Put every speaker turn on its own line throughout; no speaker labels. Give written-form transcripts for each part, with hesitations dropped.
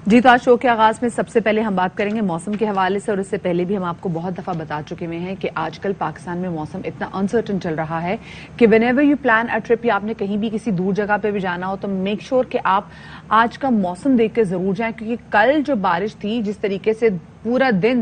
جی تو آج شو کے آغاز میں سب سے پہلے ہم بات کریں گے موسم کے حوالے سے، اور اس سے پہلے بھی ہم آپ کو بہت دفعہ بتا چکے ہوئے ہیں کہ آج کل پاکستان میں موسم اتنا انسرٹن چل رہا ہے کہ when ever you plan a trip یا آپ نے کہیں بھی کسی دور جگہ پہ بھی جانا ہو تو میک شیور کہ آپ آج کا موسم دیکھ کے ضرور جائیں، کیونکہ کل جو بارش تھی جس طریقے سے پورا دن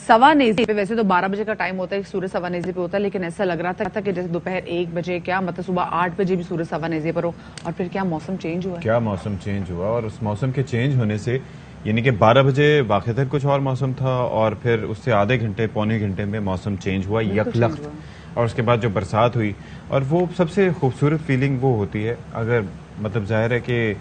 سوا نیزی پہ، ویسے تو 12 بجے کا ٹائم ہوتا ہے سورج سوا نیزی پہ ہوتا ہے، لیکن ایسا لگ رہا تھا کہ جیسے دوپہر 1 بجے کیا مطلب صبح 8 بجے بھی سورج سوا نیزی پر ہو، اور پھر کیا موسم چینج ہوا،
کیا موسم چینج ہوا. اور اس موسم کے چینج ہونے سے یعنی کہ 12 بجے واقعتاً کچھ اور موسم تھا، اور پھر اس سے آدھے گھنٹے پونے گھنٹے میں موسم چینج ہوا یکلخت، اور اس کے بعد جو برسات ہوئی، اور وہ سب سے خوبصورت فیلنگ وہ ہوتی ہے. اگر مطلب ظاہر ہے کہ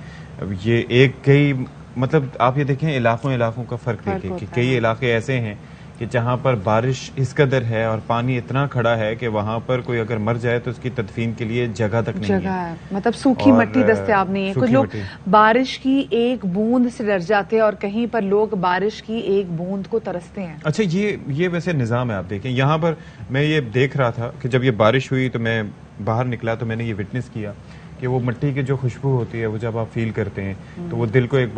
یہ ایک کئی مطلب آپ یہ دیکھیں علاقوں کا فرق دیکھیں کہ کئی علاقے ایسے ہیں کہ جہاں پر بارش اس قدر ہے اور پانی اتنا کھڑا ہے کہ وہاں پر کوئی اگر مر جائے تو اس کی تدفین کے لیے جگہ تک نہیں ہے،
مطلب سوکھی مٹی دستیاب نہیں ہے. کچھ لوگ بارش کی ایک بوند سے ڈر جاتے ہیں اور کہیں پر لوگ بارش کی ایک بوند کو ترستے ہیں.
اچھا یہ ویسے نظام ہے. آپ دیکھیں یہاں پر میں یہ دیکھ رہا تھا کہ جب یہ بارش ہوئی تو میں باہر نکلا تو میں نے یہ وٹنس کیا کہ وہ مٹی کی جو خوشبو ہوتی ہے وہ جب آپ فیل کرتے ہیں تو وہ دل کو ایک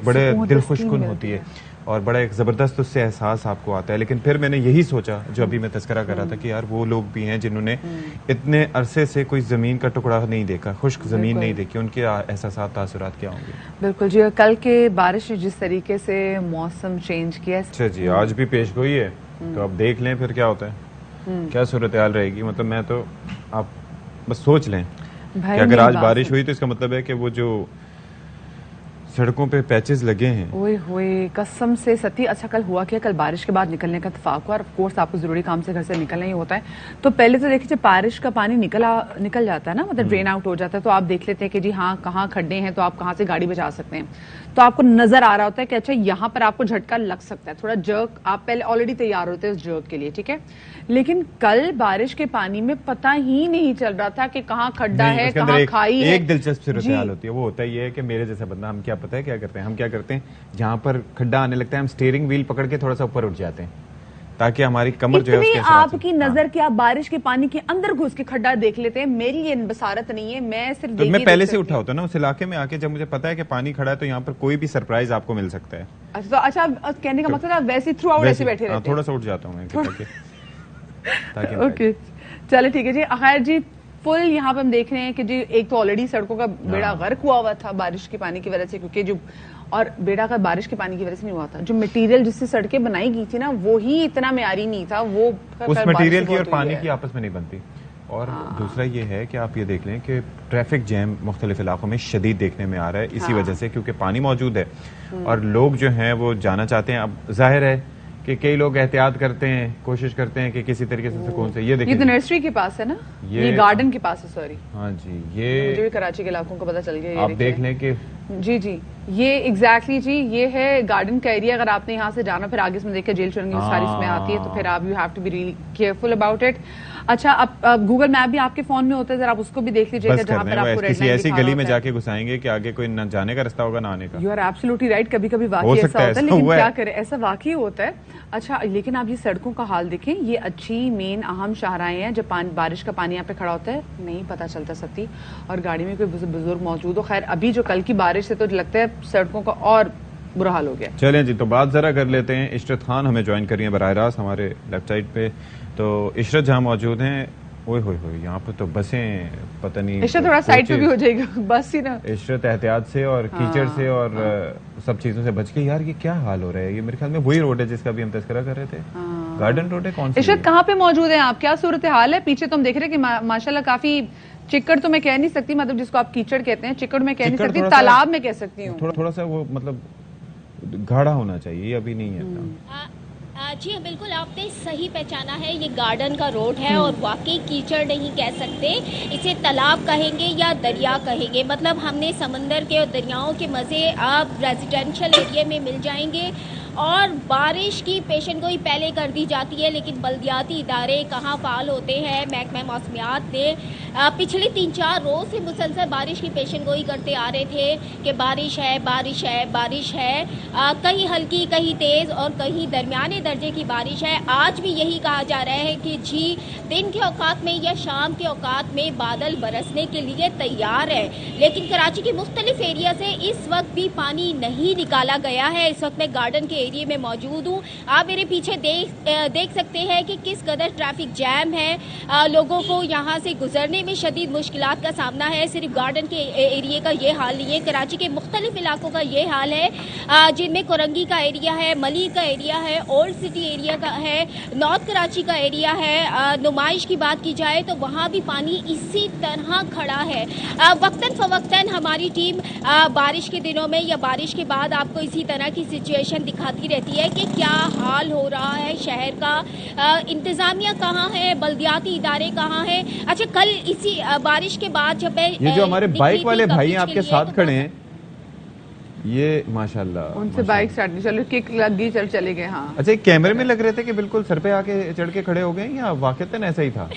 بڑے دل خوش کن ہوتی ہے، اور بڑا ایک زبردست اس سے احساس آپ کو آتا ہے. لیکن پھر میں نے یہی سوچا جو ابھی میں تذکرہ کر رہا تھا کہ یار وہ لوگ بھی ہیں جنہوں نے اتنے عرصے سے کوئی زمین کا ٹکڑا نہیں دیکھا، خشک زمین نہیں دیکھی، ان کے احساسات تاثرات کیا ہوں گے.
بالکل جی. کل کے بارش نے جس طریقے سے موسم چینج کیا.
اچھا جی، آج بھی پیش گوئی ہے تو اب دیکھ لیں پھر کیا ہوتا ہے، کیا صورتحال رہے گی. مطلب میں تو آپ بس سوچ لیں کہ اگر آج بارش ہوئی تو اس کا مطلب ہے کہ وہ جو سڑکوں پہ پیچز لگے ہیں،
اوئے ہوئے قسم سے ستی. اچھا کل ہوا کیا، کل بارش کے بعد نکلنے کا اتفاق ہوا، اور آف کورس آپ کو ضروری کام سے گھر سے نکلنا ہی ہوتا ہے. تو پہلے تو دیکھیے جب بارش کا پانی نکل جاتا ہے نا، مطلب ڈرین آؤٹ ہو جاتا ہے، تو آپ دیکھ لیتے ہیں کہ جی ہاں کہاں کھڈے ہیں تو آپ کہاں سے گاڑی بچا سکتے ہیں. تو آپ کو نظر آ رہا ہوتا ہے کہ اچھا یہاں پر آپ کو جھٹکا لگ سکتا ہے، تھوڑا جرک آپ پہلے آلریڈی تیار ہوتے ہیں اس جرک کے لیے، ٹھیک ہے. لیکن کل بارش کے پانی میں پتہ ہی نہیں چل رہا تھا کہ کہاں کھڈا ہے کہاں کھائی ہے.
ایک دلچسپ صورتحال ہوتی ہے، وہ ہوتا یہ ہے کہ میرے جیسا بندہ ہم کیا پتہ ہے کیا کرتے ہیں، ہم کیا کرتے ہیں جہاں پر کھڈا آنے لگتا ہے ہم سٹیئرنگ ویل پکڑ کے تھوڑا سا اوپر اٹھ جاتے ہیں تاکہ ہماری کمر جو ہے اس کے
آپ کی نظر کیا بارش کے پانی کے اندر گھس کے کھڈا دیکھ لیتے ہیں. میری یہ بصارت نہیں ہے، میں صرف
تو میں پہلے سے اٹھا ہوتا نا اس علاقے میں آ کے، جب مجھے پتا ہے کہ پانی کھڑا ہے تو یہاں پر کوئی بھی سرپرائز آپ کو مل سکتا ہے.
اچھا کہنے کا مقصد آپ ویسے تھرو آؤٹ ایسے بیٹھے رہتے ہیں.
تھوڑا سا اٹھ جاتا ہوں میں.
اوکے چلے ٹھیک ہے جی. خیر جی فل یہاں پہ ہم دیکھ رہے ہیں کہ جی ایک تو آلریڈی سڑکوں کا بیڑا غرق ہوا تھا بارش کے پانی کی وجہ سے، کیونکہ جو اور بیڑا کا بارش کے پانی کی وجہ سے نہیں ہوا تھا، جو مٹیریل جس سے سڑکیں بنائی گئی تھی نا وہی اتنا معیاری نہیں تھا، وہ
اس مٹیریل کی اور پانی کی آپس میں نہیں بنتی. اور دوسرا یہ ہے کہ آپ یہ دیکھ لیں کہ ٹریفک جیم مختلف علاقوں میں شدید دیکھنے میں آ رہا ہے اسی وجہ سے، کیونکہ پانی موجود ہے اور لوگ جو ہیں وہ جانا چاہتے ہیں. اب ظاہر ہے کہ کئی لوگ احتیاط کرتے ہیں، کوشش کرتے ہیں کہ کسی طریقے سے سکون سے. یہ دیکھیں
یہ تو نرسری کے پاس ہے نا، یہ گارڈن کے پاس ہے. سوری
ہاں جی، یہ
مجھے بھی کراچی کے علاقوں کا پتہ چل گیا.
آپ دیکھ لیں کہ
جی یہ ایگزیکٹلی جی یہ ہے گارڈن کا ایریا. اگر آپ نے یہاں سے جانا پھر آگے اس میں دیکھیں جیل چرنگی ساری اس میں آتی ہے، تو پھر آپ you have to be really careful about it. اچھا اب گوگل میپ بھی آپ کے فون میں ہوتا ہے، ذرا آپ اس کو بھی دیکھ لیجیے گا جہاں پر آپ کو ریڈ
کسی ایسی گلی میں جا کے گھسائیں گے کہ آگے کوئی نہ جانے کا رستہ ہوگا نہ آنے کا.
You are absolutely right. کبھی کبھی واقعی ایسا ہوتا ہے، لیکن کیا کرے ایسا واقعی ہوتا ہے. اچھا لیکن آپ یہ سڑکوں کا حال دیکھیں، یہ اچھی مین اہم شاہراہیں ہیں جب بارش کا پانی یہاں پہ کھڑا ہوتا ہے نہیں پتہ چلتا سکتی، اور گاڑی میں کوئی بزرگ موجود ہو. خیر ابھی جو کل کی بارش سے تو لگتا ہے سڑکوں کا اور برا حال ہو گیا.
چلیں جی تو بات ذرا کر لیتے ہیں. عشرت خان ہمیں جوائن کر رہی ہیں براہ راست ہمارے لیفٹ سائڈ پہ. تو عشرت جہاں موجود ہیں، اوئے ہوئے ہوئے یہاں پہ تو بسیں پتہ نہیں.
عشرت تھوڑا سائڈ پہ بھی ہو جائے گا بس ہی نا.
عشرت احتیاط سے اور کیچڑ سے اور سب چیزوں سے بچ کے. یار یہ کیا حال ہو رہا ہے؟ یہ میرے خیال میں وہی روڈ ہے جس کا بھی ہم تذکرہ کر رہے تھے، گارڈن روڈ ہے. کون سی
عشرت کہاں پہ موجود ہیں آپ؟ کیا صورتحال ہے؟ پیچھے تو ہم دیکھ رہے ہیں کہ ماشاءاللہ کافی چکڑ تو میں کہہ نہیں سکتی، مطلب جس کو آپ کیچڑ کہتے ہیں چکڑ میں کہہ نہیں سکتی، تالاب میں کہہ سکتی ہوں.
تھوڑا سا وہ مطلب گاڑھا ہونا چاہیے، یہ ابھی نہیں ہے.
جی بالکل آپ نے صحیح پہچانا ہے، یہ گارڈن کا روڈ ہے اور واقعی کیچڑ نہیں کہہ سکتے، اسے تالاب کہیں گے یا دریا کہیں گے. مطلب ہم نے سمندر کے اور دریاؤں کے مزے آپ ریزیڈینشل ایریا میں مل جائیں گے. اور بارش کی پیشن گوئی پہلے کر دی جاتی ہے، لیکن بلدیاتی ادارے کہاں فعال ہوتے ہیں. محکمہ موسمیات نے پچھلے 3-4 روز سے مسلسل بارش کی پیشن گوئی کرتے آ رہے تھے کہ بارش ہے بارش ہے بارش ہے، کہیں ہلکی کہیں تیز اور کہیں درمیانے درجے کی بارش ہے. آج بھی یہی کہا جا رہا ہے کہ جی دن کے اوقات میں یا شام کے اوقات میں بادل برسنے کے لیے تیار ہے، لیکن کراچی کے مختلف ایریا سے اس وقت بھی پانی نہیں نکالا گیا ہے. اس وقت میں گارڈن کے ایریے میں موجود ہوں. آپ میرے پیچھے دیکھ سکتے ہیں کہ کس قدر ٹریفک جام ہے. لوگوں کو یہاں سے گزرنے میں شدید مشکلات کا سامنا ہے. صرف گارڈن کے ایریے کا یہ حال نہیں ہے، کراچی کے مختلف علاقوں کا یہ حال ہے، جن میں کورنگی کا ایریا ہے، ملیر کا ایریا ہے، اولڈ سٹی ایریا کا ہے، نارتھ کراچی کا ایریا ہے. نمائش کی بات کی جائے تو وہاں بھی پانی اسی طرح کھڑا ہے. وقتاً فوقتاً ہماری ٹیم بارش کے دنوں میں یا بارش کے بعد آپ کو اسی طرح کی سچویشن دکھاتی رہتی ہے کہ کیا حال ہو رہا ہے شہر کا. انتظامیہ کہاں ہے، بلدیاتی ادارے کہاں ہیں. اچھا کل اسی بارش کے بعد جب میں
یہ جو ہمارے بائک والے بھائی ہیں آپ کے ساتھ کھڑے ہیں، یہ ماشاءاللہ
ان سے بائک سٹارٹ نہیں چلو، کک لگ گئی چلے گئے. ہاں
اچھا، ایک کیمرے میں لگ رہے تھے کہ بالکل سر پہ آ کے چڑھ کے کھڑے ہو گئے یا واقعتاً ایسا ہی تھا؟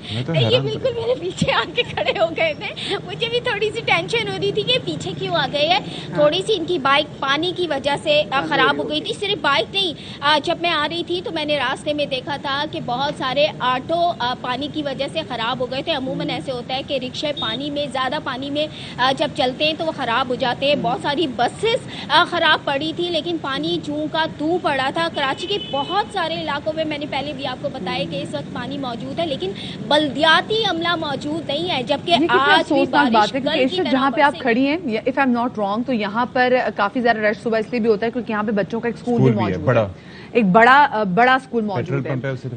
یہ بالکل میرے پیچھے آ کے کھڑے ہو گئے تھے. مجھے بھی تھوڑی سی ٹینشن ہو رہی تھی کہ پیچھے کیوں آ گئے ہیں. تھوڑی سی ان کی بائک پانی کی وجہ سے خراب ہو گئی تھی. صرف بائک نہیں، جب میں آ رہی تھی تو میں نے راستے میں دیکھا تھا کہ بہت سارے آٹو پانی کی وجہ سے خراب ہو گئے تھے. عموماً ایسے ہوتا ہے کہ رکشے پانی میں زیادہ پانی میں جب چلتے ہیں تو وہ خراب ہو جاتے ہیں. بہت ساری بسز خراب پڑی تھی، لیکن پانی چوں کا تو پڑا تھا. کراچی کے بہت سارے علاقوں میں نے پہلے بھی آپ کو بتایا کہ اس وقت پانی موجود ہے، لیکن بلدیاتی عملہ موجود نہیں ہے. جبکہ آج بھی بارش کل کی طرح
جہاں پہ آپ کھڑی ہیں، if I am not wrong, تو یہاں پر کافی زیادہ رش صبح اس لیے بھی ہوتا ہے کیونکہ یہاں پہ بچوں کا ایک اسکول بھی موجود ہے، ایک بڑا اسکول موجود ہے.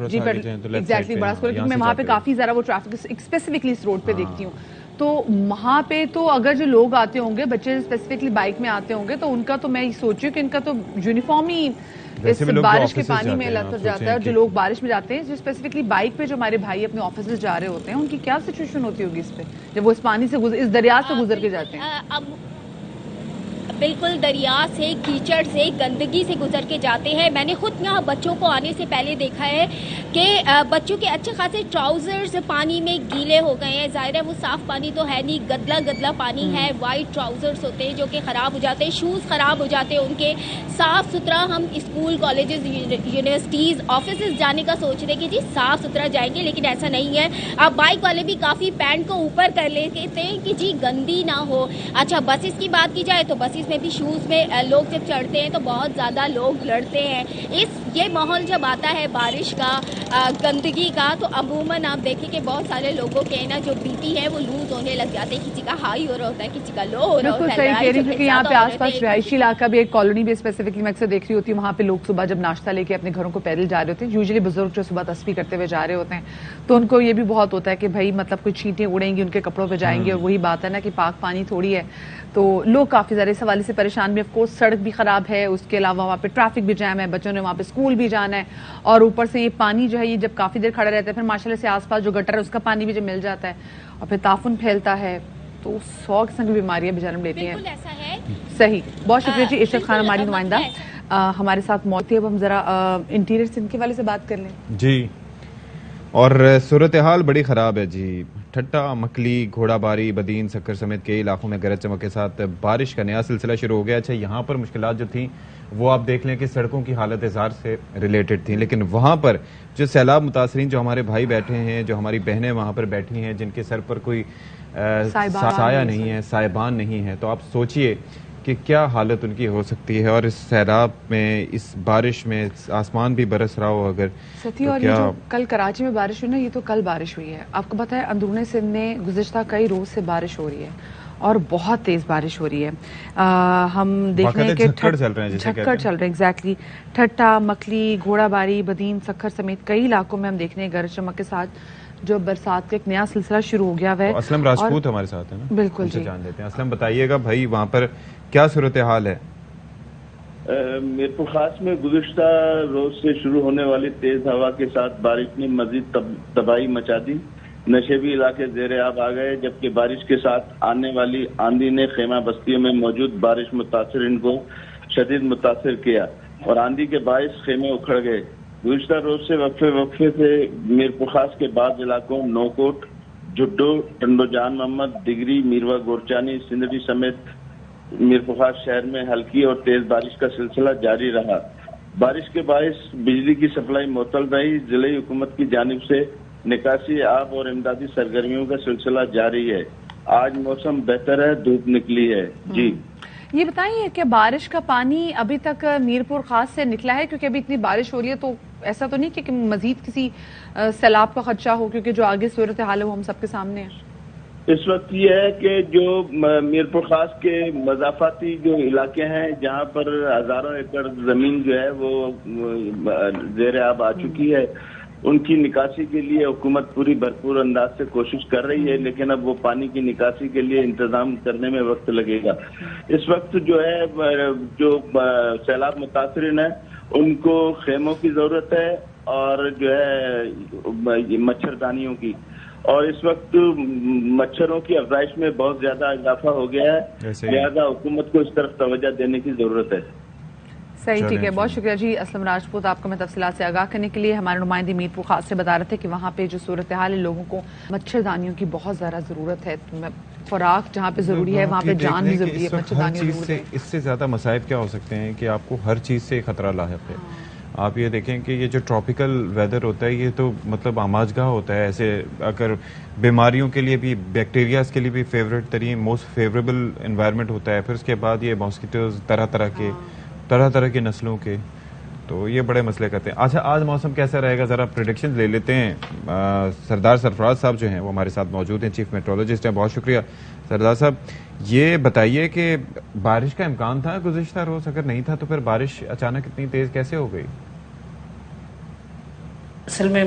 جی ایگزیکٹلی، بڑا اسکول. کیونکہ میں وہاں پہ کافی زیادہ وہ ٹریفک اسپیسیفکلی اس روڈ پہ دیکھتی ہوں، تو وہاں پہ تو اگر جو لوگ آتے ہوں گے، بچے اسپیسیفکلی بائک میں آتے ہوں گے، تو ان کا تو میں یہ سوچوں کہ ان کا تو یونیفارم ہی اس بارش کے پانی میں لطف جاتا ہے. اور جو لوگ بارش میں جاتے ہیں، جو اسپیسیفکلی بائک پہ جو ہمارے بھائی اپنے آفیسز جا رہے ہوتے ہیں، ان کی کیا سچویشن ہوتی ہوگی اس پہ جب وہ اس پانی سے اس دریا سے گزر کے جاتے ہیں؟
بالکل دریا سے، کیچڑ سے، گندگی سے گزر کے جاتے ہیں. میں نے خود یہاں بچوں کو آنے سے پہلے دیکھا ہے کہ بچوں کے اچھے خاصے ٹراؤزرز پانی میں گیلے ہو گئے ہیں. ظاہر ہے وہ صاف پانی تو ہے نہیں، گدلا پانی ہے. وائٹ ٹراؤزرز ہوتے ہیں جو کہ خراب ہو جاتے ہیں، شوز خراب ہو جاتے ہیں ان کے. صاف ستھرا ہم اسکول، کالجز، یونیورسٹیز، آفیسز جانے کا سوچ رہے کہ جی صاف ستھرا جائیں گے، لیکن ایسا نہیں ہے. اب بائک والے بھی کافی پینٹ کو اوپر کر لیتے تھے کہ جی گندی نہ ہو. اچھا بسز کی بات کی جائے تو بسز میں بھی شوز میں لوگ جب چڑھتے ہیں تو بہت زیادہ لوگ لڑتے ہیں. یہ ماحول جب آتا ہے بارش کا، گندگی کا، تو عموماً آپ دیکھیں کہ بہت سارے لوگوں کے نا جو بی پی ہے وہ لوز ہونے لگ جاتے ہیں. کسی کا ہائی ہو رہا ہوتا ہے، کسی کا لو ہو رہا ہوتا ہے.
بالکل صحیح کہہ رہی ہیں کہ یہاں پہ آس پاس رہائشی علاقہ بھی، ایک کالونی بھی اسپیسیفکلی میں اکثر دیکھ رہی ہوتی ہوں، وہاں پہ لوگ صبح جب ناشتہ لے کے اپنے گھروں کو پیدل جا رہے ہوتے ہیں. یوزلی بزرگ جو صبح تسبیح کرتے ہوئے جا رہے ہوتے ہیں، تو ان کو یہ بھی بہت ہوتا ہے کہ بھائی مطلب کوئی چھینٹیں اڑیں گی، ان کے کپڑوں پہ جائیں گے. اور وہی بات ہے نا کہ پاک پانی تھوڑی ہے، تو لوگ کافی زیادہ اس حوالے سے پریشان بھی. آف کورس سڑک بھی خراب ہے، اس کے علاوہ وہاں پہ ٹریفک بھی جام ہے، بچوں نے وہاں پہ اسکول بھی جانا ہے، اور اوپر سے یہ پانی جو ہے یہ جب کافی دیر کھڑا رہتا ہے، پھر ماشاءاللہ سے آس پاس جو گٹر ہے اس کا پانی بھی جب مل جاتا ہے اور پھر تعفن پھیلتا ہے، تو 100 قسم کی بیماریاں بیچارے لیتی ہیں.
بالکل ایسا ہے.
صحیح، بہت شکریہ جی. عشرت خان ہماری نمائندہ ہمارے ساتھ موجود ہے. اب ہم ذرا انٹیریئر سے ان کے والے سے بات کر لیں. جی،
اور صورتحال بڑی خراب ہے جی. ٹھٹا، مکلی، گھوڑا باری، بدین، سکر سمیت کئی علاقوں میں گرج چمک کے ساتھ بارش کا نیا سلسلہ شروع ہو گیا. اچھا یہاں پر مشکلات جو تھیں وہ آپ دیکھ لیں کہ سڑکوں کی حالت اظہار سے ریلیٹڈ تھیں، لیکن وہاں پر جو سیلاب متاثرین جو ہمارے بھائی بیٹھے ہیں، جو ہماری بہنیں وہاں پر بیٹھی ہیں، جن کے سر پر کوئی سایہ نہیں ہے، سائبان نہیں ہے، تو آپ سوچئے کہ کیا حالت ان کی ہو سکتی ہے. اور اس سیلاب میں، اس بارش میں آسمان بھی برس رہا ہو اگر
ساتھی. اور یہ جو کل کراچی میں بارش ہوئی نا، یہ تو کل بارش ہوئی ہے. آپ کو پتہ ہے اندرون سندھ میں گزشتہ کئی روز سے بارش ہو رہی ہے اور بہت تیز بارش ہو رہی ہے. ہم دیکھ رہے ہیں کہ جھکڑ چل رہے ہیں. ایگزیکٹلی، ٹھٹا، مکلی، گھوڑا باری، بدین، سکھر سمیت کئی علاقوں میں ہم دیکھ رہے ہیں گرج چمک کے ساتھ جو برسات کا ایک نیا سلسلہ شروع ہو گیا ہے.
اسلم راجپوت ہمارے ساتھ ہے نا،
بالکل جی،
جان دیتے ہیں. اسلم بتائیے گا بھائی وہاں پر کیا صورتحال ہے؟
میرپور خاص میں گزشتہ روز سے شروع ہونے والی تیز ہوا کے ساتھ بارش نے مزید تباہی مچا دی. نشیبی علاقے زیر آب آ گئے، جبکہ بارش کے ساتھ آنے والی آندھی نے خیمہ بستیوں میں موجود بارش متاثرین کو شدید متاثر کیا اور آندھی کے باعث خیمے اکھڑ گئے۔ گزشتہ روز سے وقفے سے میرپور خاص کے بعض علاقوں نوکوٹ، جڈو، ٹنڈو جان محمد، ڈگری، میروا گورچانی، سندھڑی سمیت میرپور خاص شہر میں ہلکی اور تیز بارش کا سلسلہ جاری رہا۔ بارش کے باعث بجلی کی سپلائی معطل رہی۔ ضلعی حکومت کی جانب سے نکاسی آب اور امدادی سرگرمیوں کا سلسلہ جاری ہے۔ آج موسم بہتر ہے، دھوپ نکلی ہے۔ جی
یہ بتائیے کہ بارش کا پانی ابھی تک میرپور خاص سے نکلا ہے؟ کیونکہ ابھی اتنی بارش ہو رہی ہے تو ایسا تو نہیں کہ مزید کسی سیلاب کا خدشہ ہو، کیونکہ جو آگے صورتحال ہے وہ ہم سب کے سامنے ہے۔
اس وقت یہ ہے کہ جو میرپور خاص کے مضافاتی جو علاقے ہیں جہاں پر ہزاروں ایکڑ زمین جو ہے وہ زیر آب آ چکی ہے، ان کی نکاسی کے لیے حکومت پوری بھرپور انداز سے کوشش کر رہی ہے، لیکن اب وہ پانی کی نکاسی کے لیے انتظام کرنے میں وقت لگے گا۔ اس وقت جو ہے جو سیلاب متاثرین ہیں ان کو خیموں کی ضرورت ہے اور جو ہے مچھردانیوں کی، اور اس وقت مچھروں کی افزائش میں بہت زیادہ اضافہ ہو گیا ہے، لہذا حکومت کو اس طرف توجہ دینے کی ضرورت ہے۔
صحیح، ٹھیک ہے، بہت شکریہ جی اسلم راجپوت، آپ کو میں تفصیلات سے آگاہ کرنے کے لیے۔ ہمارے نمائندے میرپور خاص سے بتا رہے تھے کہ وہاں پہ جو صورتحال ہے لوگوں کو مچھردانیوں کی بہت زیادہ ضرورت ہے۔ خوراک جہاں پہ ضروری ہے وہاں پہ جان بھی ضروری ہے، مچھردانیوں ضرورت ہے۔
اس سے زیادہ مصائب کیا ہو سکتے ہیں کہ آپ کو ہر چیز سے خطرہ لاحق ہے۔ آپ یہ دیکھیں کہ یہ جو ٹراپیکل ویدر ہوتا ہے یہ تو مطلب آماجگاہ ہوتا ہے، ایسے اگر بیماریوں کے لیے بھی، بیکٹیریاز کے لیے بھی فیوریٹ ترین موسٹ فیوریبل انوائرمنٹ ہوتا ہے۔ پھر اس کے بعد یہ ماسکیٹوز طرح طرح کے نسلوں کے، تو یہ بڑے مسئلے کرتے ہیں۔ اچھا، آج موسم کیسا رہے گا ذرا پریڈکشن لے لیتے ہیں۔ سردار سرفراز صاحب جو ہیں وہ ہمارے ساتھ موجود ہیں، چیف میٹرولوجسٹ ہیں۔ بہت شکریہ سردار صاحب۔ یہ بتائیے کہ بارش کا امکان تھا گزشتہ روز؟ اگر نہیں تھا تو پھر بارش اچانک اتنی تیز کیسے ہو گئی؟
اصل میں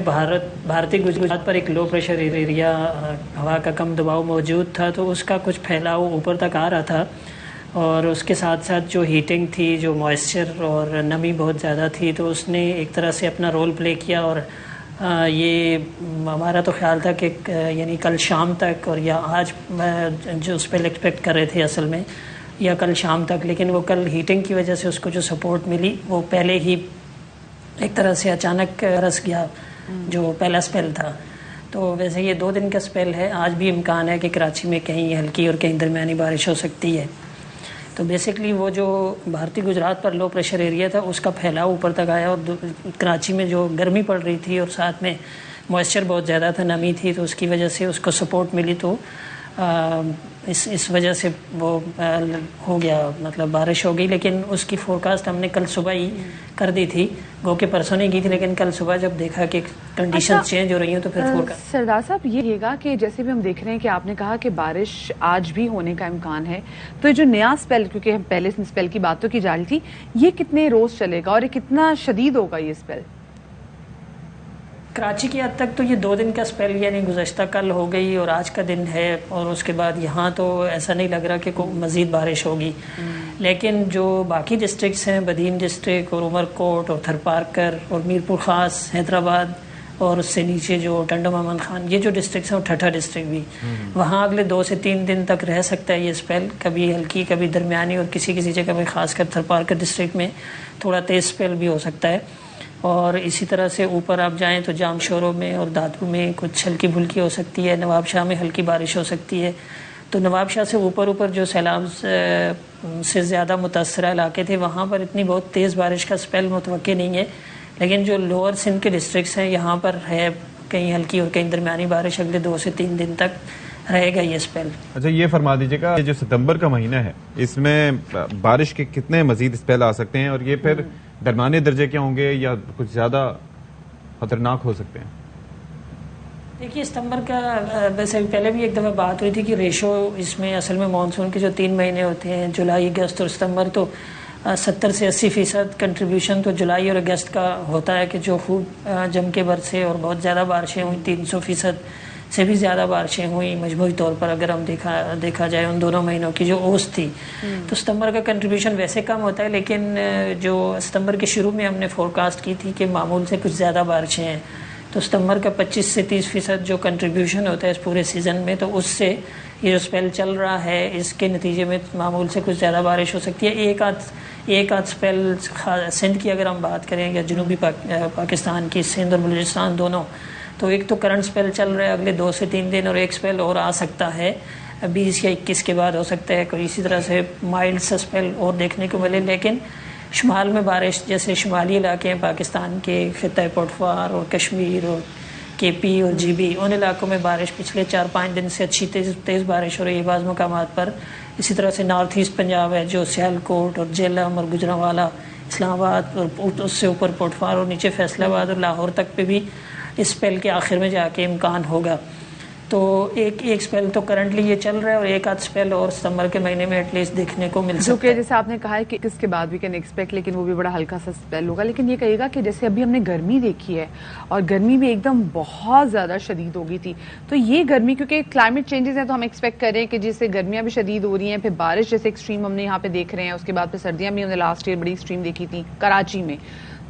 بھارتی گجرات پر ایک لو پریشر ایریا، ہوا کا کم دباؤ موجود تھا، تو اس کا کچھ پھیلاؤ اوپر تک آ رہا تھا، اور اس کے ساتھ ساتھ جو ہیٹنگ تھی، جو موئسچر اور نمی بہت زیادہ تھی، تو اس نے ایک طرح سے اپنا رول پلے کیا۔ اور یہ ہمارا تو خیال تھا کہ یعنی کل شام تک اور یا آج جو اسپیل ایکسپیکٹ کر رہے تھے اصل میں، یا کل شام تک، لیکن وہ کل ہیٹنگ کی وجہ سے اس کو جو سپورٹ ملی وہ پہلے ہی ایک طرح سے اچانک رس گیا جو پہلا اسپیل تھا۔ تو ویسے یہ 2 دن کا اسپیل ہے۔ آج بھی امکان ہے کہ کراچی میں کہیں ہلکی اور کہیں درمیانی بارش ہو سکتی ہے۔ تو بیسکلی وہ جو بھارتی گجرات پر لو پریشر ایریا تھا اس کا پھیلاؤ اوپر تک آیا، اور کراچی میں جو گرمی پڑ رہی تھی اور ساتھ میں موئسچر بہت زیادہ تھا، نمی تھی، تو اس کی وجہ سے اس کو سپورٹ ملی، تو اس وجہ سے وہ ہو گیا، مطلب بارش ہو گئی۔ لیکن اس کی فورکاسٹ ہم نے کل صبح ہی کر دی تھی، گو کہ پرسوں نہیں کی تھی، لیکن کل صبح جب دیکھا کہ کنڈیشن چینج ہو رہی ہیں تو پھر فورکاسٹ۔
سردار صاحب یہ گا کہ جیسے بھی ہم دیکھ رہے ہیں کہ آپ نے کہا کہ بارش آج بھی ہونے کا امکان ہے، تو یہ جو نیا اسپیل، کیونکہ ہم پہلے اسپیل کی بات تو کی جا رہی تھی، یہ کتنے روز چلے گا اور یہ کتنا شدید ہوگا یہ اسپیل؟
کراچی کی حد تک تو یہ 2 دن کا اسپیل، یعنی گزشتہ کل ہو گئی اور آج کا دن ہے، اور اس کے بعد یہاں تو ایسا نہیں لگ رہا کہ کوئی مزید بارش ہوگی۔ لیکن جو باقی ڈسٹرکٹس ہیں، بدین ڈسٹرکٹ اور عمر کوٹ اور تھرپارکر اور میرپور خاص، حیدرآباد، اور اس سے نیچے جو ٹنڈو محمد خان، یہ جو ڈسٹرکٹس ہیں، ٹھٹھا ڈسٹرکٹ بھی، وہاں اگلے 2 سے 3 دن تک رہ سکتا ہے یہ اسپیل، کبھی ہلکی کبھی درمیانی، اور کسی جگہ میں خاص کر تھرپارکر ڈسٹرکٹ میں تھوڑا تیز اسپیل بھی ہو سکتا ہے۔ اور اسی طرح سے اوپر آپ جائیں تو جام شوروں میں اور دادو میں کچھ ہلکی پھلکی ہو سکتی ہے، نواب شاہ میں ہلکی بارش ہو سکتی ہے۔ تو نواب شاہ سے اوپر جو سیلاب سے زیادہ متاثرہ علاقے تھے وہاں پر اتنی بہت تیز بارش کا اسپیل متوقع نہیں ہے، لیکن جو لوور سندھ کے ڈسٹرکٹس ہیں یہاں پر ہے کہیں ہلکی اور کہیں درمیانی بارش، اگلے 2 سے 3 دن تک رہے گا یہ اسپیل۔
اچھا، یہ فرما دیجیے گا جو ستمبر کا مہینہ ہے اس میں بارش کے کتنے مزید اسپیل آ سکتے ہیں، اور یہ پھر درمیانے درجے کے ہوں گے یا کچھ زیادہ خطرناک ہو سکتے ہیں؟
دیکھیے، ستمبر کا ویسے پہلے بھی ایک دفعہ بات ہوئی تھی کہ ریشو اس میں اصل میں مانسون کے جو 3 مہینے ہوتے ہیں، جولائی، اگست اور ستمبر، تو 70 سے 80% کنٹریبیوشن تو جولائی اور اگست کا ہوتا ہے کہ جو خوب جم کے برسے اور بہت زیادہ بارشیں ہوئیں، 300% سے بھی زیادہ بارشیں ہوئیں مجموعی طور پر اگر ہم دیکھا جائے ان دونوں مہینوں کی جو اوس تھی، تو ستمبر کا کنٹریبیوشن ویسے کم ہوتا ہے، لیکن جو ستمبر کے شروع میں ہم نے فورکاسٹ کی تھی کہ معمول سے کچھ زیادہ بارشیں ہیں، تو ستمبر کا 25 سے 30% جو کنٹریبیوشن ہوتا ہے اس پورے سیزن میں، تو اس سے یہ جو سپیل چل رہا ہے اس کے نتیجے میں معمول سے کچھ زیادہ بارش ہو سکتی ہے۔ ایک آدھ سپیل سندھ کی اگر ہم بات کریں یا جنوبی پاکستان کی سندھ اور بلوچستان دونوں، تو ایک تو کرنٹ سپیل چل رہا ہے اگلے 2 سے 3 دن، اور ایک سپیل اور آ سکتا ہے 20 یا 21 کے بعد ہو سکتا ہے کوئی اسی طرح سے مائلڈ سا سپیل اور دیکھنے کو ملے۔ لیکن شمال میں بارش، جیسے شمالی علاقے ہیں پاکستان کے، خطہ پٹوار اور کشمیر اور کے پی اور جی بی، ان علاقوں میں بارش پچھلے 4-5 دن سے اچھی تیز بارش ہو رہی ہے بعض مقامات پر۔ اسی طرح سے نارتھ ایسٹ پنجاب ہے جو سیالکوٹ اور جہلم اور گجرانوالہ، اسلام آباد اور اس سے اوپر پٹوار اور نیچے فیصل آباد اور لاہور تک پہ بھی اس سپیل کے آخر میں جا کے امکان ہوگا۔ تو ایک سپیل تو کرنٹلی یہ چل رہا ہے، اور ایک آدھ سپیل اور ستمبر کے مہینے میں ایٹ لیسٹ دیکھنے کو مل
جو
سکتا
کہ
ہے۔
جیسے آپ نے کہا ہے کہ اس کے بعد بھی کین ایکسپیکٹ، لیکن وہ بھی بڑا ہلکا سا سپیل ہوگا۔ لیکن یہ کہے گا کہ جیسے ابھی ہم نے گرمی دیکھی ہے اور گرمی بھی ایک دم بہت زیادہ شدید ہو گئی تھی، تو یہ گرمی کیونکہ کلائمیٹ چینجز ہیں تو ہم ایکسپیکٹ کر رہے ہیں کہ جیسے گرمیاں بھی شدید ہو رہی ہیں، پھر بارش جیسے ایکسٹریم ہم نے یہاں پہ دیکھ رہے ہیں، اس کے بعد پھر سردیاں بھی ہم نے لاسٹ ایئر بڑی ایکسٹریم دیکھی تھی کراچی میں،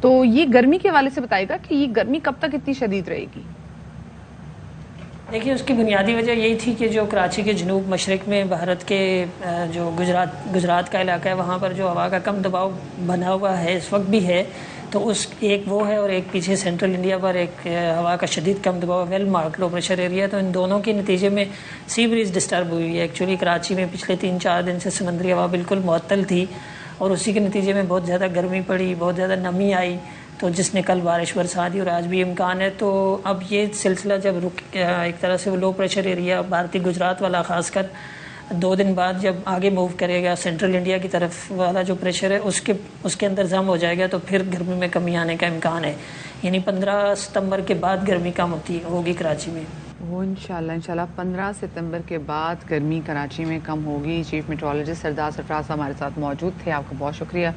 تو یہ گرمی کے حوالے سے بتائے گا کہ یہ گرمی کب تک اتنی شدید رہے گی؟
دیکھیے اس کی بنیادی وجہ یہی تھی کہ جو کراچی کے جنوب مشرق میں بھارت کے جو گجرات کا علاقہ ہے، وہاں پر جو ہوا کا کم دباؤ بنا ہوا ہے اس وقت بھی ہے، تو ایک وہ ہے، اور ایک پیچھے سینٹرل انڈیا پر ایک ہوا کا شدید کم دباؤ well mark low pressure area, تو ان دونوں کے نتیجے میں سی بریز ڈسٹرب ہوئی ہے۔ ایکچولی کراچی میں پچھلے 3-4 دن سے سمندری ہوا بالکل معطل تھی، اور اسی کے نتیجے میں بہت زیادہ گرمی پڑی، بہت زیادہ نمی آئی، تو جس نے کل بارش برسا دی اور آج بھی امکان ہے۔ تو اب یہ سلسلہ جب ایک طرح سے وہ لو پریشر ایریا بھارتی گجرات والا خاص کر 2 دن بعد جب آگے موو کرے گا، سینٹرل انڈیا کی طرف والا جو پریشر ہے اس کے اندر ضم ہو جائے گا، تو پھر گرمی میں کمی آنے کا امکان ہے، یعنی 15 ستمبر کے بعد گرمی کم ہوگی کراچی میں۔
وہ انشاءاللہ 15 ستمبر کے بعد گرمی کراچی میں کم ہوگی۔ چیف میٹرولوجسٹ سردار سرفراز ہمارے ساتھ موجود تھے، آپ کا بہت شکریہ۔